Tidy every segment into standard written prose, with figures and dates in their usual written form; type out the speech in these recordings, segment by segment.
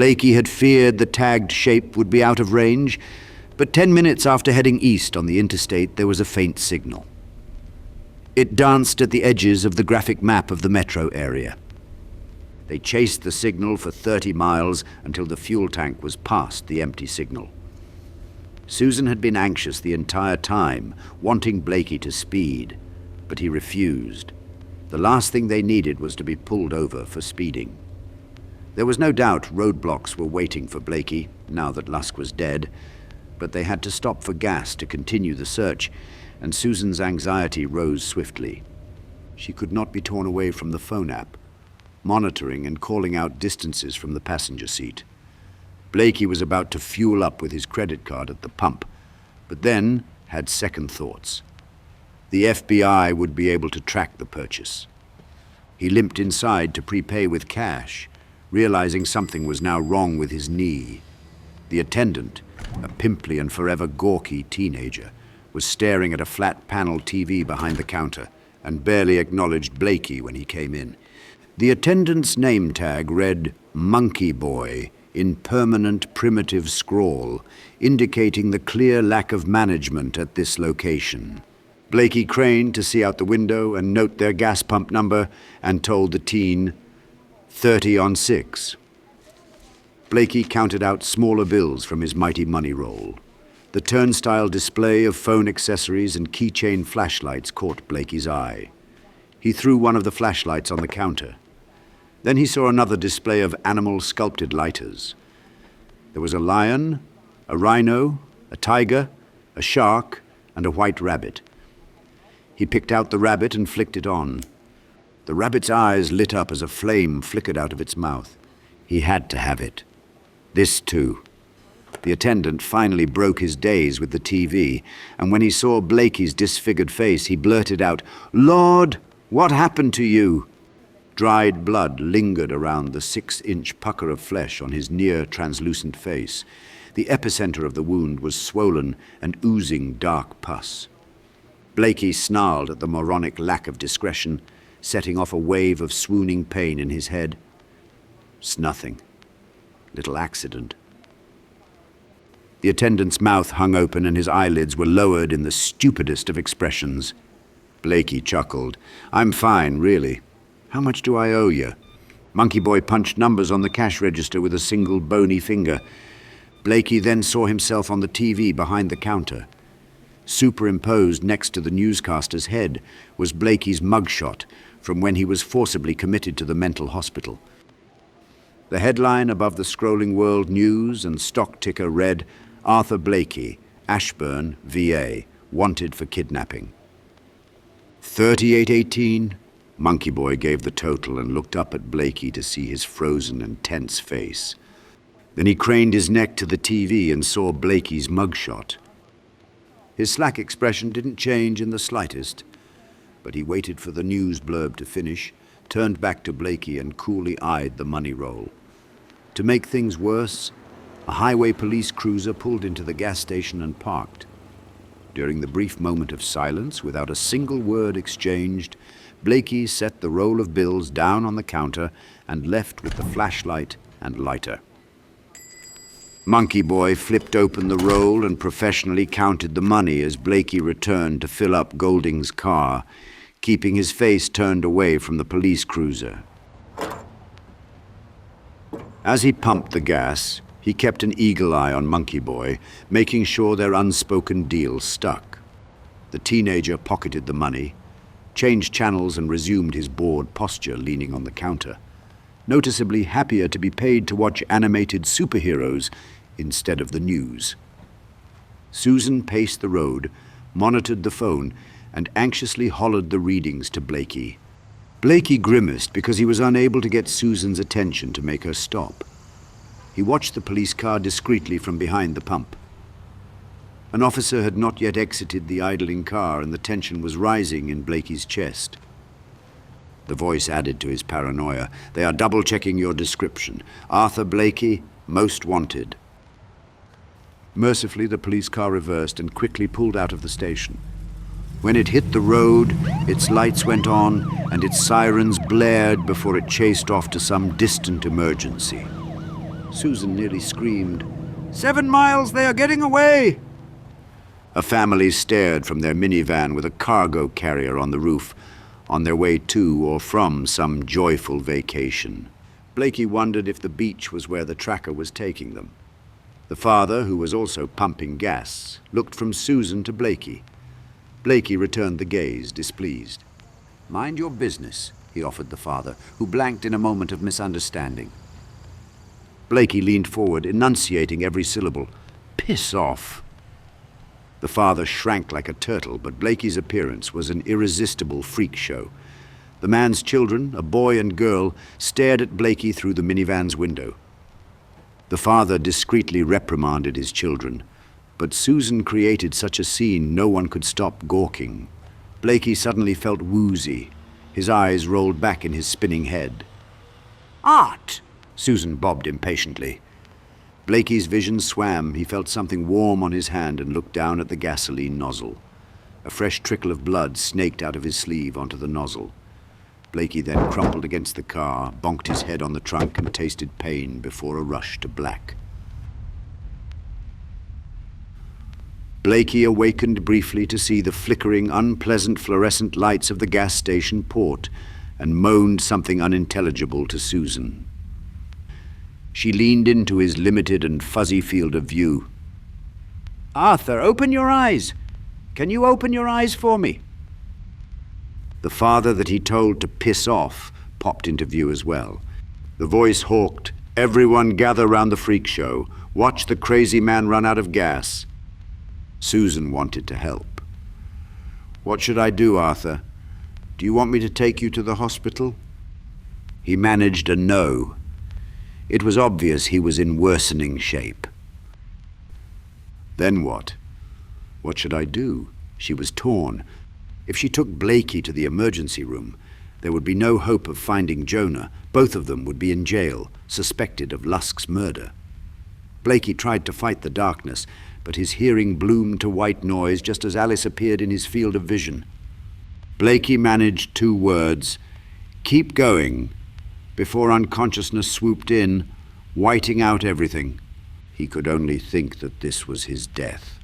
Blakey had feared the tagged shape would be out of range, but 10 minutes after heading east on the interstate, there was a faint signal. It danced at the edges of the graphic map of the metro area. They chased the signal for 30 miles until the fuel tank was past the empty signal. Susan had been anxious the entire time, wanting Blakey to speed, but he refused. The last thing they needed was to be pulled over for speeding. There was no doubt roadblocks were waiting for Blakey, now that Lusk was dead, but they had to stop for gas to continue the search, and Susan's anxiety rose swiftly. She could not be torn away from the phone app, monitoring and calling out distances from the passenger seat. Blakey was about to fuel up with his credit card at the pump, but then had second thoughts. The FBI would be able to track the purchase. He limped inside to prepay with cash, realizing something was now wrong with his knee. The attendant, a pimply and forever gawky teenager, was staring at a flat panel TV behind the counter and barely acknowledged Blakey when he came in. The attendant's name tag read Monkey Boy in permanent primitive scrawl, indicating the clear lack of management at this location. Blakey craned to see out the window and note their gas pump number and told the teen, 30 on 6. Blakey counted out smaller bills from his mighty money roll. The turnstile display of phone accessories and keychain flashlights caught Blakey's eye. He threw one of the flashlights on the counter. Then he saw another display of animal sculpted lighters. There was a lion, a rhino, a tiger, a shark, and a white rabbit. He picked out the rabbit and flicked it on. The rabbit's eyes lit up as a flame flickered out of its mouth. He had to have it. This too. The attendant finally broke his daze with the TV, and when he saw Blakey's disfigured face, he blurted out, "Lord, what happened to you?" Dried blood lingered around the 6-inch pucker of flesh on his near-translucent face. The epicenter of the wound was swollen and oozing dark pus. Blakey snarled at the moronic lack of discretion, setting off a wave of swooning pain in his head. "It's nothing. Little accident." The attendant's mouth hung open and his eyelids were lowered in the stupidest of expressions. Blakey chuckled. "I'm fine, really. How much do I owe you?" Monkey Boy punched numbers on the cash register with a single bony finger. Blakey then saw himself on the TV behind the counter. Superimposed next to the newscaster's head was Blakey's mugshot from when he was forcibly committed to the mental hospital. The headline above the scrolling world news and stock ticker read, "Arthur Blakey, Ashburn, VA, wanted for kidnapping." 3818. Monkey Boy gave the total and looked up at Blakey to see his frozen and tense face. Then he craned his neck to the TV and saw Blakey's mugshot. His slack expression didn't change in the slightest, but he waited for the news blurb to finish, turned back to Blakey and coolly eyed the money roll. To make things worse, a highway police cruiser pulled into the gas station and parked. During the brief moment of silence, without a single word exchanged, Blakey set the roll of bills down on the counter and left with the flashlight and lighter. Monkey Boy flipped open the roll and professionally counted the money as Blakey returned to fill up Golding's car, keeping his face turned away from the police cruiser. As he pumped the gas, he kept an eagle eye on Monkey Boy, making sure their unspoken deal stuck. The teenager pocketed the money, changed channels and resumed his bored posture leaning on the counter, noticeably happier to be paid to watch animated superheroes instead of the news. Susan paced the road, monitored the phone, and anxiously hollered the readings to Blakey. Blakey grimaced because he was unable to get Susan's attention to make her stop. He watched the police car discreetly from behind the pump. An officer had not yet exited the idling car, and the tension was rising in Blakey's chest. The voice added to his paranoia. "They are double-checking your description. Arthur Blakey, most wanted." Mercifully, the police car reversed and quickly pulled out of the station. When it hit the road, its lights went on and its sirens blared before it chased off to some distant emergency. Susan nearly screamed, "7 miles! They are getting away!" A family stared from their minivan with a cargo carrier on the roof, on their way to or from some joyful vacation. Blakey wondered if the beach was where the tracker was taking them. The father, who was also pumping gas, looked from Susan to Blakey. Blakey returned the gaze, displeased. "Mind your business," he offered the father, who blanked in a moment of misunderstanding. Blakey leaned forward, enunciating every syllable. "Piss off." The father shrank like a turtle, but Blakey's appearance was an irresistible freak show. The man's children, a boy and girl, stared at Blakey through the minivan's window. The father discreetly reprimanded his children, but Susan created such a scene no one could stop gawking. Blakey suddenly felt woozy. His eyes rolled back in his spinning head. "Art!" Susan bobbed impatiently. Blakey's vision swam. He felt something warm on his hand and looked down at the gasoline nozzle. A fresh trickle of blood snaked out of his sleeve onto the nozzle. Blakey then crumpled against the car, bonked his head on the trunk and tasted pain before a rush to black. Blakey awakened briefly to see the flickering, unpleasant fluorescent lights of the gas station port and moaned something unintelligible to Susan. She leaned into his limited and fuzzy field of view. "Arthur, open your eyes! Can you open your eyes for me?" The father that he told to piss off popped into view as well. The voice hawked, "Everyone gather round the freak show. Watch the crazy man run out of gas." Susan wanted to help. "What should I do, Arthur? Do you want me to take you to the hospital?" He managed a no. It was obvious he was in worsening shape. Then what? What should I do? She was torn. If she took Blakey to the emergency room, there would be no hope of finding Jonah. Both of them would be in jail, suspected of Lusk's murder. Blakey tried to fight the darkness, but his hearing bloomed to white noise just as Alice appeared in his field of vision. Blakey managed 2 words, "Keep going," before unconsciousness swooped in, whiting out everything. He could only think that this was his death.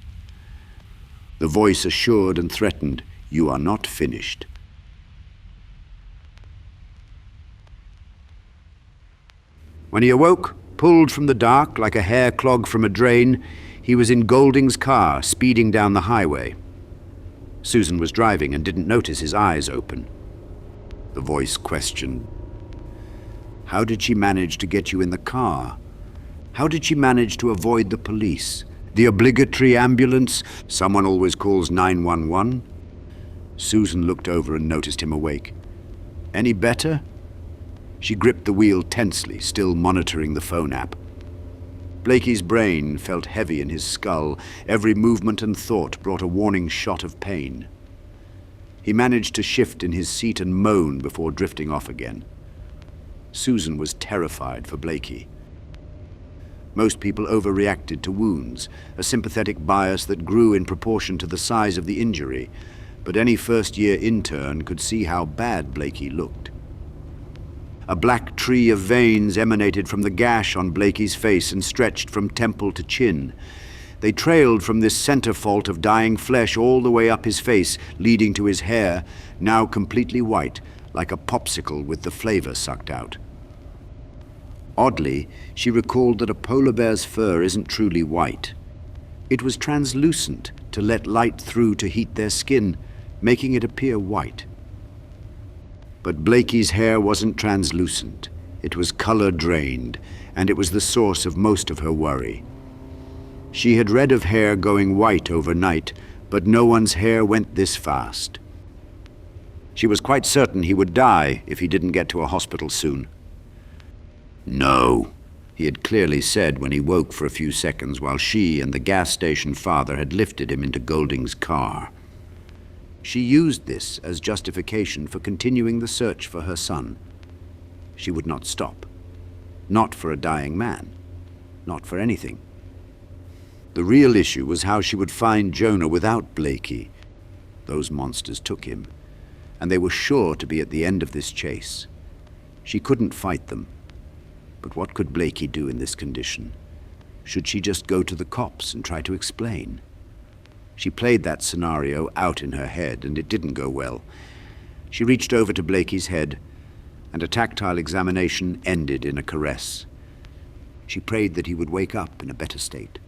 The voice assured and threatened, "You are not finished." When he awoke, pulled from the dark like a hair clog from a drain, he was in Golding's car, speeding down the highway. Susan was driving and didn't notice his eyes open. The voice questioned, "How did she manage to get you in the car? How did she manage to avoid the police? The obligatory ambulance someone always calls 911? Susan looked over and noticed him awake. "Any better?" She gripped the wheel tensely, still monitoring the phone app. Blakey's brain felt heavy in his skull. Every movement and thought brought a warning shot of pain. He managed to shift in his seat and moan before drifting off again. Susan was terrified for Blakey. Most people overreacted to wounds, a sympathetic bias that grew in proportion to the size of the injury, but any first-year intern could see how bad Blakey looked. A black tree of veins emanated from the gash on Blakey's face and stretched from temple to chin. They trailed from this center fault of dying flesh all the way up his face, leading to his hair, now completely white, like a popsicle with the flavor sucked out. Oddly, she recalled that a polar bear's fur isn't truly white. It was translucent to let light through to heat their skin, making it appear white. But Blakey's hair wasn't translucent. It was color-drained, and it was the source of most of her worry. She had read of hair going white overnight, but no one's hair went this fast. She was quite certain he would die if he didn't get to a hospital soon. "No," he had clearly said when he woke for a few seconds while she and the gas station father had lifted him into Golding's car. She used this as justification for continuing the search for her son. She would not stop. Not for a dying man. Not for anything. The real issue was how she would find Jonah without Blakey. Those monsters took him, and they were sure to be at the end of this chase. She couldn't fight them, But what could Blakey do in this condition? Should she just go to the cops and try to explain? She played that scenario out in her head, and it didn't go well. She reached over to Blakey's head, and a tactile examination ended in a caress. She prayed that he would wake up in a better state.